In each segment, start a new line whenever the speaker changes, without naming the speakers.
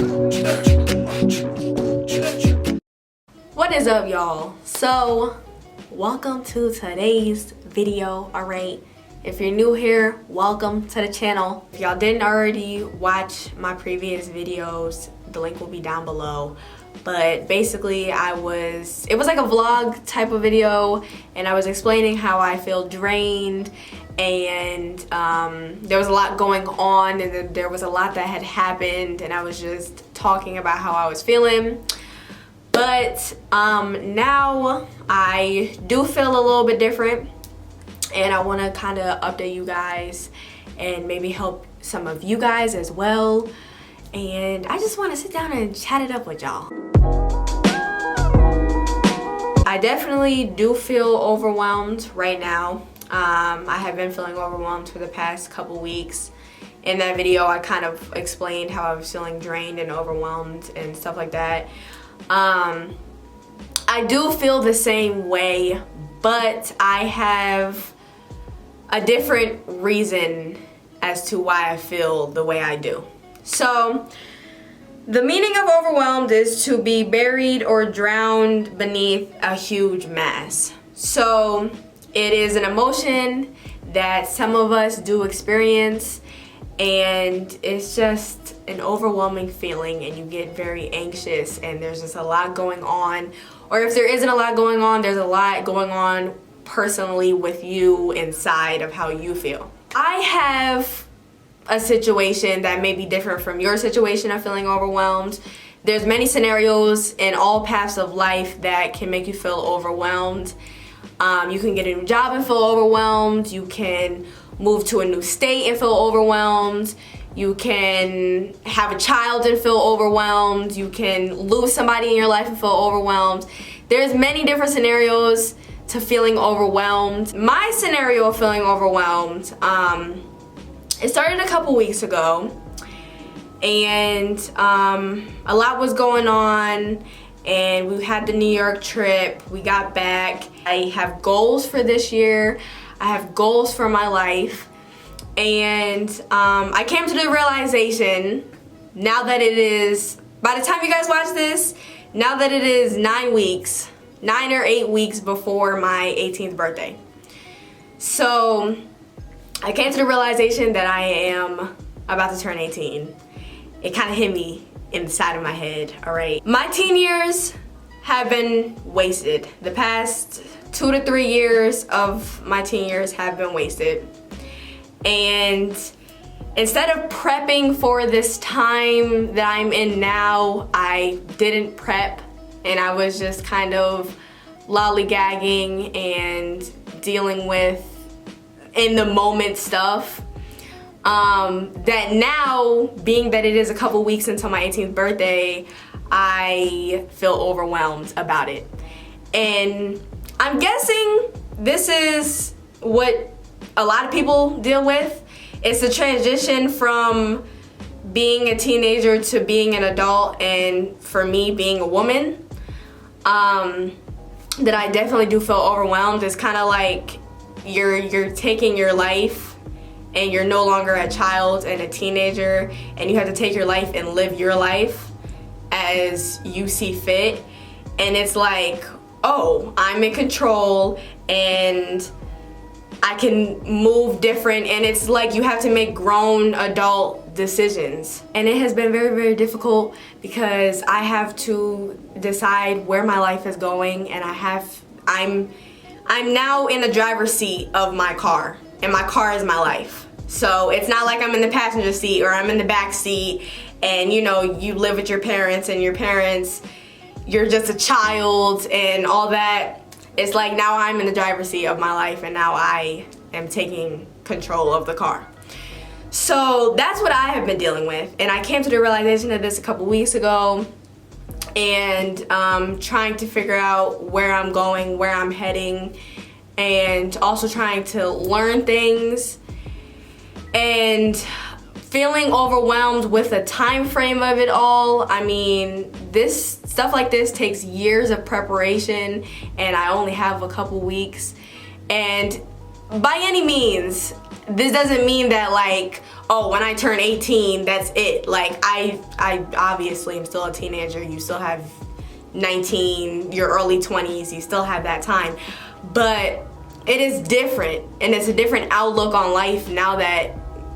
What is up, y'all? So welcome to today's video. All right, if you're new here, welcome to the channel. If y'all didn't already watch my previous videos, the link will be down below. But basically it was like a vlog type of video, and I was explaining how I feel drained, and there was a lot going on, and then there was a lot that had happened, and I was just talking about how I was feeling. But now I do feel a little bit different, and I want to kind of update you guys and maybe help some of you guys as well. And I just want to sit down and chat it up with y'all. I definitely do feel overwhelmed right now. I have been feeling overwhelmed for the past couple weeks. In that video, I kind of explained how I was feeling drained and overwhelmed and stuff like that. I do feel the same way, but I have a different reason as to why I feel the way I do. So, the meaning of overwhelmed is to be buried or drowned beneath a huge mass. So, it is an emotion that some of us do experience, and it's just an overwhelming feeling, and you get very anxious, and there's just a lot going on. Or if there isn't a lot going on, there's a lot going on personally with you inside of how you feel. I have a situation that may be different from your situation of feeling overwhelmed. There's many scenarios in all paths of life that can make you feel overwhelmed. You can get a new job and feel overwhelmed. You can move to a new state and feel overwhelmed. You can have a child and feel overwhelmed. You can lose somebody in your life and feel overwhelmed. There's many different scenarios to feeling overwhelmed. My scenario of feeling overwhelmed, it started a couple weeks ago, and a lot was going on, and we had the New York trip. We got back. I have goals for this year. I have goals for my life, and I came to the realization, now that it is, by the time you guys watch this, now that it is 9 or 8 weeks before my 18th birthday. So I came to the realization that I am about to turn 18. It kind of hit me in the side of my head, all right? My teen years have been wasted. The past 2 to 3 years of my teen years have been wasted. And instead of prepping for this time that I'm in now, I didn't prep, and I was just kind of lollygagging and dealing with in the moment stuff. That now, being that it is a couple weeks until my 18th birthday, I feel overwhelmed about it. And I'm guessing this is what a lot of people deal with. It's the transition from being a teenager to being an adult, and for me, being a woman, that I definitely do feel overwhelmed. It's kind of like you're taking your life, and you're no longer a child and a teenager, and you have to take your life and live your life as you see fit. And it's like, oh, I'm in control and I can move different, and it's like you have to make grown adult decisions. And it has been very, very difficult because I have to decide where my life is going, and I'm now in the driver's seat of my car, and my car is my life. So it's not like I'm in the passenger seat or I'm in the back seat, and you know, you live with your parents, and your parents, you're just a child and all that. It's like now I'm in the driver's seat of my life, and now I am taking control of the car. So that's what I have been dealing with, and I came to the realization of this a couple weeks ago, and trying to figure out where I'm going, where I'm heading, and also trying to learn things, and feeling overwhelmed with the time frame of it all. I mean, this stuff like this takes years of preparation, and I only have a couple weeks. And by any means, this doesn't mean that like, oh, when I turn 18, that's it. Like I obviously am still a teenager. You still have 19, your early 20s, you still have that time. But it is different, and it's a different outlook on life now that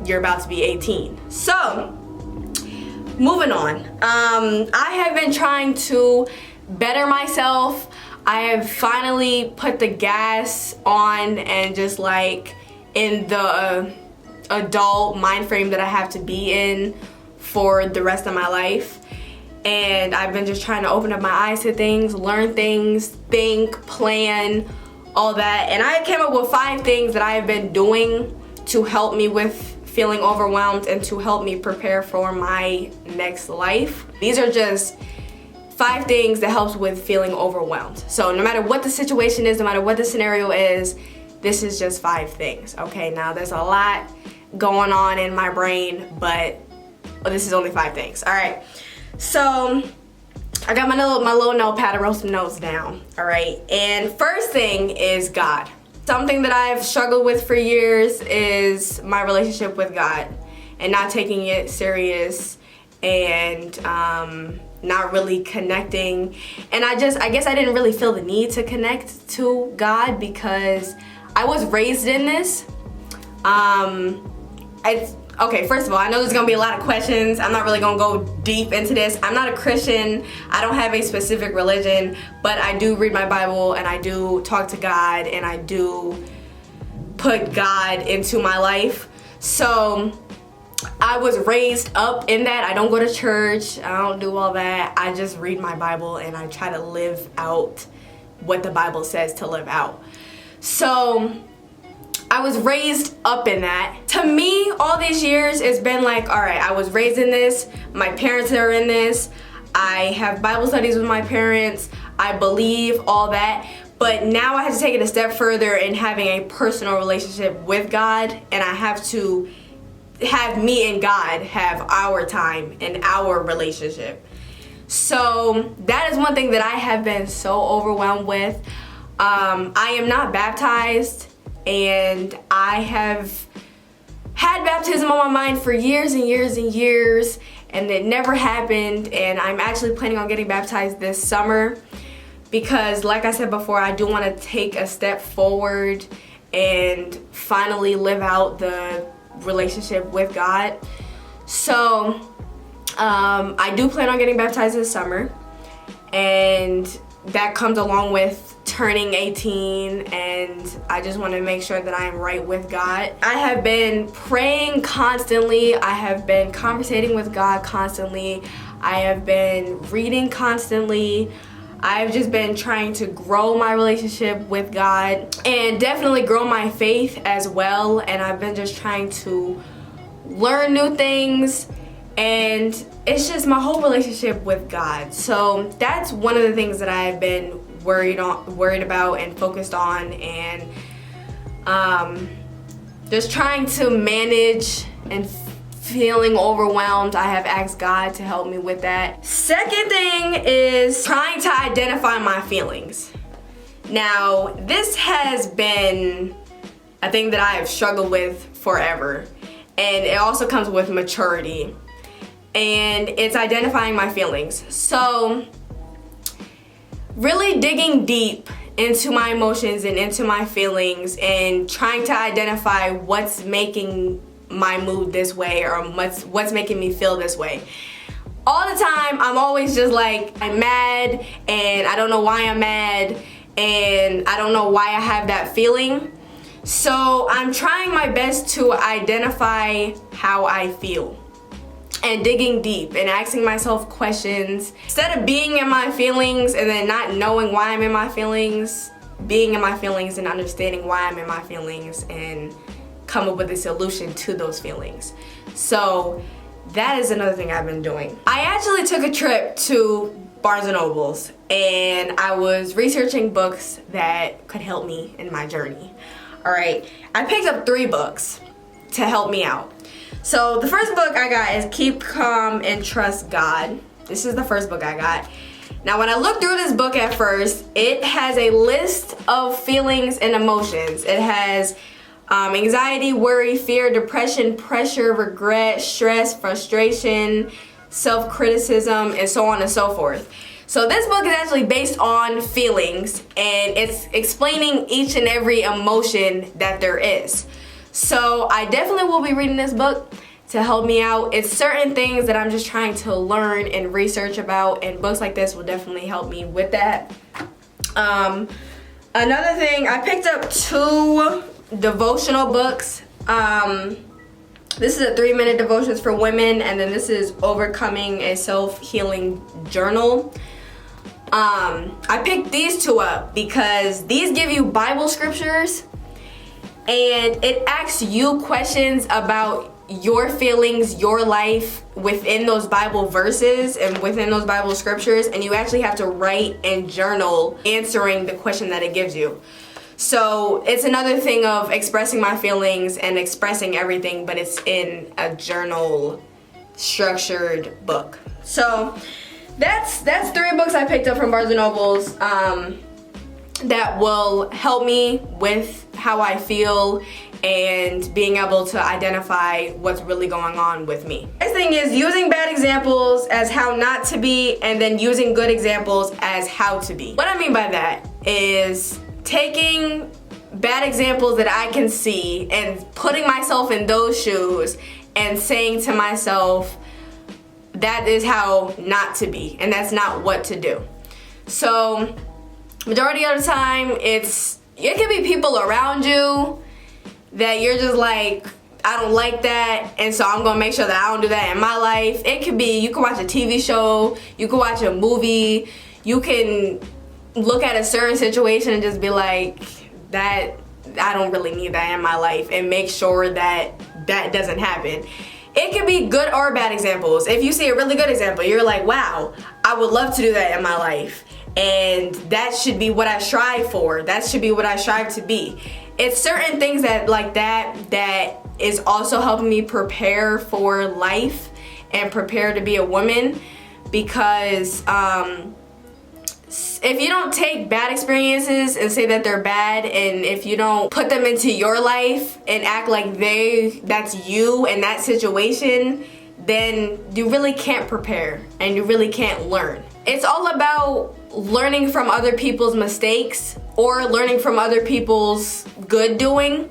you're about to be 18. So, moving on. I have been trying to better myself. I have finally put the gas on and just like in the adult mind frame that I have to be in for the rest of my life. And I've been just trying to open up my eyes to things, learn things, think, plan, all that. And I came up with 5 things that I have been doing to help me with feeling overwhelmed and to help me prepare for my next life. These are just 5 things that helps with feeling overwhelmed. So no matter what the situation is, no matter what the scenario is, this is just 5 things. Okay, now there's a lot going on in my brain, but this is only 5 things. All right. So I got my little notepad. I wrote some notes down. All right. And first thing is God. Something that I've struggled with for years is my relationship with God and not taking it serious and not really connecting. And I guess I didn't really feel the need to connect to God because I was raised in this. Okay, first of all, I know there's gonna be a lot of questions. I'm not really gonna go deep into this. I'm not a Christian. I don't have a specific religion, but I do read my Bible and I do talk to God and I do put God into my life. So I was raised up in that. I don't go to church. I don't do all that. I just read my Bible and I try to live out what the Bible says to live out. So I was raised up in that. To me, all these years, it's been like, all right, I was raised in this. My parents are in this. I have Bible studies with my parents. I believe all that. But now I have to take it a step further in having a personal relationship with God. And I have to have me and God have our time and our relationship. So that is one thing that I have been so overwhelmed with. I am not baptized. And I have had baptism on my mind for years and years and years, and it never happened. And I'm actually planning on getting baptized this summer because, like I said before, I do want to take a step forward and finally live out the relationship with God. So I do plan on getting baptized this summer, and that comes along with turning 18, and I just want to make sure that I am right with God. I have been praying constantly. I have been conversating with God constantly. I have been reading constantly. I've just been trying to grow my relationship with God and definitely grow my faith as well. And I've been just trying to learn new things, and it's just my whole relationship with God. So that's one of the things that I've been worried about and focused on, and just trying to manage and feeling overwhelmed. I have asked God to help me with that. Second thing is trying to identify my feelings. Now, this has been a thing that I have struggled with forever, and it also comes with maturity, and it's identifying my feelings. So really digging deep into my emotions and into my feelings and trying to identify what's making my mood this way or what's making me feel this way. All the time, I'm always just like, I'm mad and I don't know why I'm mad and I don't know why I have that feeling. So I'm trying my best to identify how I feel and digging deep and asking myself questions. Instead of being in my feelings and then not knowing why I'm in my feelings, being in my feelings and understanding why I'm in my feelings and come up with a solution to those feelings. So that is another thing I've been doing. I actually took a trip to Barnes & Noble's and I was researching books that could help me in my journey. All right, I picked up 3 books to help me out. So the first book I got is Keep Calm and Trust God. This is the first book I got. Now when I looked through this book at first, it has a list of feelings and emotions. It has Anxiety, worry, fear, depression, pressure, regret, stress, frustration, self-criticism, and so on and so forth. So this book is actually based on feelings, and it's explaining each and every emotion that there is. So I definitely will be reading this book to help me out. It's certain things that I'm just trying to learn and research about, and books like this will definitely help me with that. Another thing, I picked up 2 devotional books. This is a 3-minute devotions for women, and then this is Overcoming a Self-Healing Journal. I picked these 2 up because these give you Bible scriptures, and it asks you questions about your feelings, your life within those Bible verses and within those Bible scriptures, and you actually have to write and journal answering the question that it gives you. So it's another thing of expressing my feelings and expressing everything, but it's in a journal structured book. So that's 3 books I picked up from Barnes & Noble's that will help me with how I feel and being able to identify what's really going on with me. Next thing is using bad examples as how not to be, and then using good examples as how to be. What I mean by that is taking bad examples that I can see and putting myself in those shoes and saying to myself, that is how not to be, and that's not what to do. So majority of the time it can be people around you that you're just like, I don't like that, and so I'm gonna make sure that I don't do that in my life. It could be, you can watch a TV show, you can watch a movie, you can look at a certain situation and just be like, that, I don't really need that in my life, and make sure that that doesn't happen. It can be good or bad examples. If you see a really good example, you're like, wow, I would love to do that in my life, and that should be what I strive for. That should be what I strive to be. It's certain things that like that is also helping me prepare for life and prepare to be a woman, because if you don't take bad experiences and say that they're bad, and if you don't put them into your life and act like that's you in that situation, then you really can't prepare and you really can't learn. It's all about learning from other people's mistakes or learning from other people's good doing.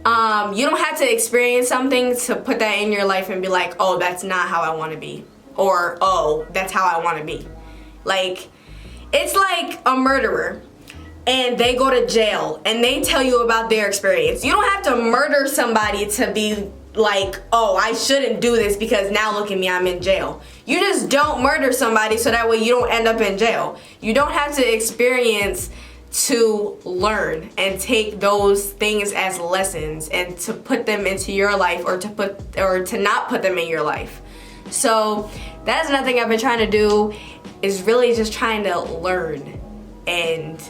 You don't have to experience something to put that in your life and be like, oh, that's not how I want to be, or oh, that's how I want to be. Like, it's like a murderer and they go to jail and they tell you about their experience. You don't have to murder somebody to be like, oh, I shouldn't do this because now look at me, I'm in jail. You just don't murder somebody so that way you don't end up in jail. You don't have to experience to learn and take those things as lessons and to put them into your life, or to not put them in your life. So that is another thing I've been trying to do, is really just trying to learn and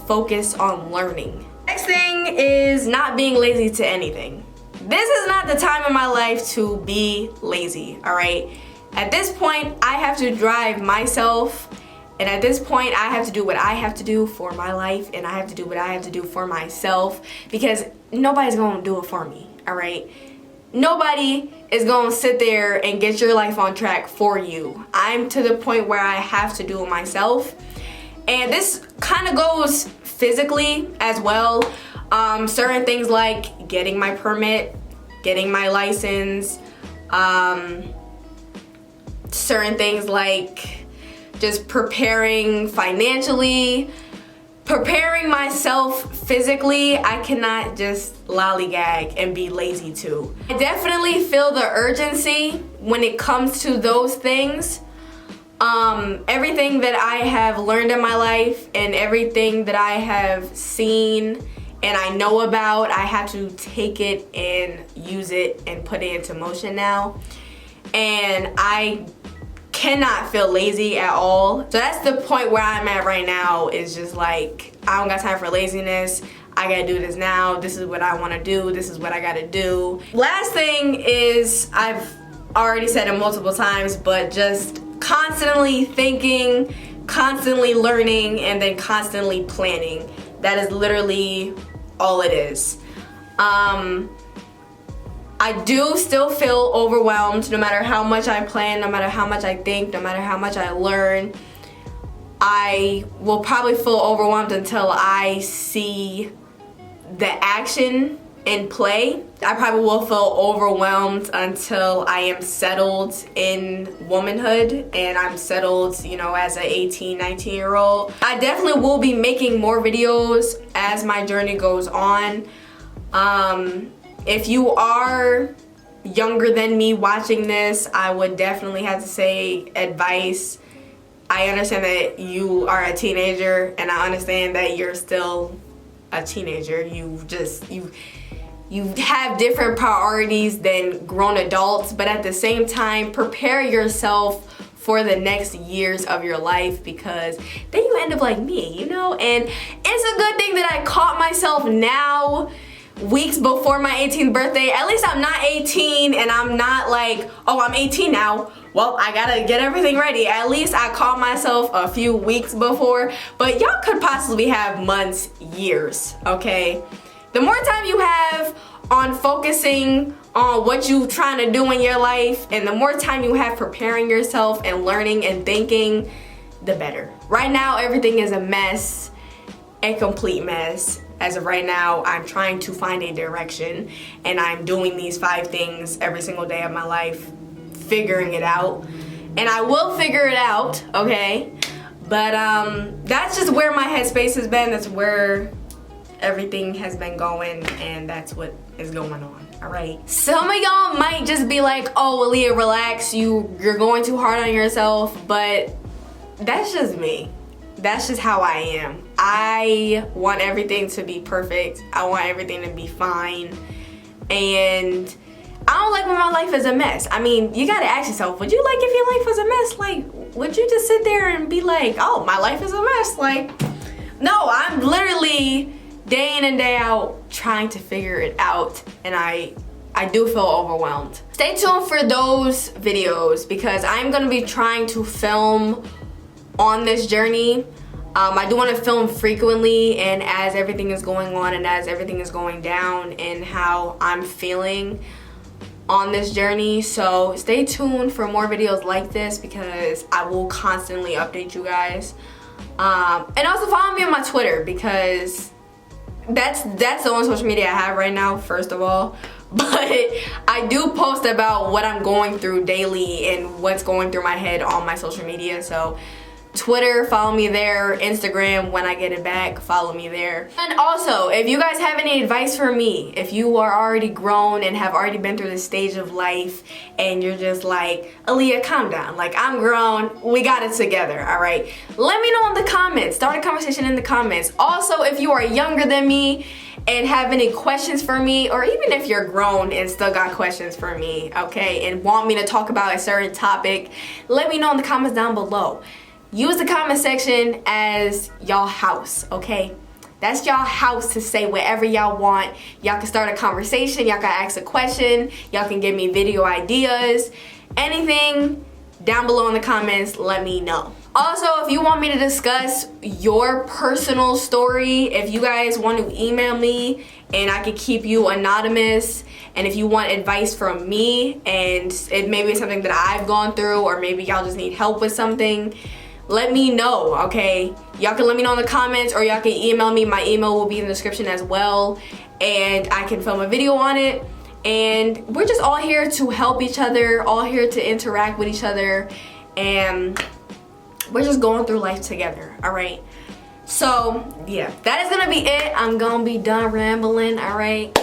focus on learning. Next thing is not being lazy to anything. This is not the time in my life to be lazy, all right? At this point, I have to drive myself, and at this point, I have to do what I have to do for my life, and I have to do what I have to do for myself, because nobody's gonna do it for me, all right? Nobody is gonna sit there and get your life on track for you. I'm to the point where I have to do it myself. And this kind of goes physically as well. Certain things like getting my permit, getting my license, certain things like just preparing financially, preparing myself physically. I cannot just lollygag and be lazy too. I definitely feel the urgency when it comes to those things. Everything that I have learned in my life and everything that I have seen and I know about, I have to take it and use it and put it into motion now. And I cannot feel lazy at all. So that's the point where I'm at right now, is just like, I don't got time for laziness. I gotta do this now. This is what I wanna do. This is what I gotta do. Last thing is, I've already said it multiple times, but just constantly thinking, constantly learning, and then constantly planning. That is literally all it is. I do still feel overwhelmed no matter how much I plan, no matter how much I think, no matter how much I learn. I will probably feel overwhelmed until I see the action in play. I probably will feel overwhelmed until I am settled in womanhood and I'm settled, you know, as an 18, 19-year-old. I definitely will be making more videos as my journey goes on. If you are younger than me watching this, I would definitely have to say advice. I understand that you are a teenager, and I understand that you're still a teenager. You have different priorities than grown adults, but at the same time, prepare yourself for the next years of your life, because then you end up like me, you know? And it's a good thing that I caught myself now, weeks before my 18th birthday. At least I'm not 18 and I'm not like, oh, I'm 18 now, well, I gotta get everything ready. At least I caught myself a few weeks before, but y'all could possibly have months, years, okay? The more time you have on focusing on what you're trying to do in your life, and the more time you have preparing yourself and learning and thinking, the better. Right now, everything is a mess, a complete mess. As of right now, I'm trying to find a direction, and I'm doing these 5 things every single day of my life, figuring it out. And I will figure it out, okay? But that's just where my headspace has been. That's where everything has been going, and that's what is going on. All right, some of y'all might just be like, oh, Aaliyah, relax, you're going too hard on yourself, but that's just me. That's just how I am. I want everything to be perfect. I want everything to be fine, and I don't like when my life is a mess. I mean, you gotta ask yourself, would you like if your life was a mess? Like, would you just sit there and be like, oh, my life is a mess? Like, no, I'm literally day in and day out trying to figure it out, and I do feel overwhelmed. Stay tuned for those videos, because I'm gonna be trying to film on this journey. I do want to film frequently, and as everything is going on and as everything is going down, and how I'm feeling on this journey. So stay tuned for more videos like this, because I will constantly update you guys. And also follow me on my Twitter, because that's the only social media I have right now, first of all. But I do post about what I'm going through daily and what's going through my head on my social media. So Twitter, follow me there. Instagram, when I get it back, follow me there. And also, if you guys have any advice for me, if you are already grown and have already been through this stage of life, and you're just like, Aaliyah, calm down, like, I'm grown, we got it together, all right? Let me know in the comments. Start a conversation in the comments. Also, if you are younger than me and have any questions for me, or even if you're grown and still got questions for me, okay, and want me to talk about a certain topic, let me know in the comments down below. Use the comment section as y'all house, okay? That's y'all house to say whatever y'all want. Y'all can start a conversation, y'all can ask a question, y'all can give me video ideas, anything down below in the comments, let me know. Also, if you want me to discuss your personal story, if you guys want to email me and I can keep you anonymous, and if you want advice from me and it may be something that I've gone through, or maybe y'all just need help with something, let me know, okay? Y'all can let me know in the comments, or y'all can email me. My email will be in the description as well, and I can film a video on it. And we're just all here to help each other, all here to interact with each other, and we're just going through life together, all right? So, yeah, that is gonna be it. I'm gonna be done rambling, all right?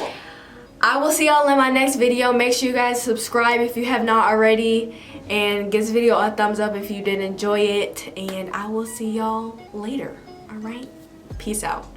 I will see y'all in my next video. Make sure you guys subscribe if you have not already, and give this video a thumbs up if you did enjoy it, and I will see y'all later, all right? Peace out.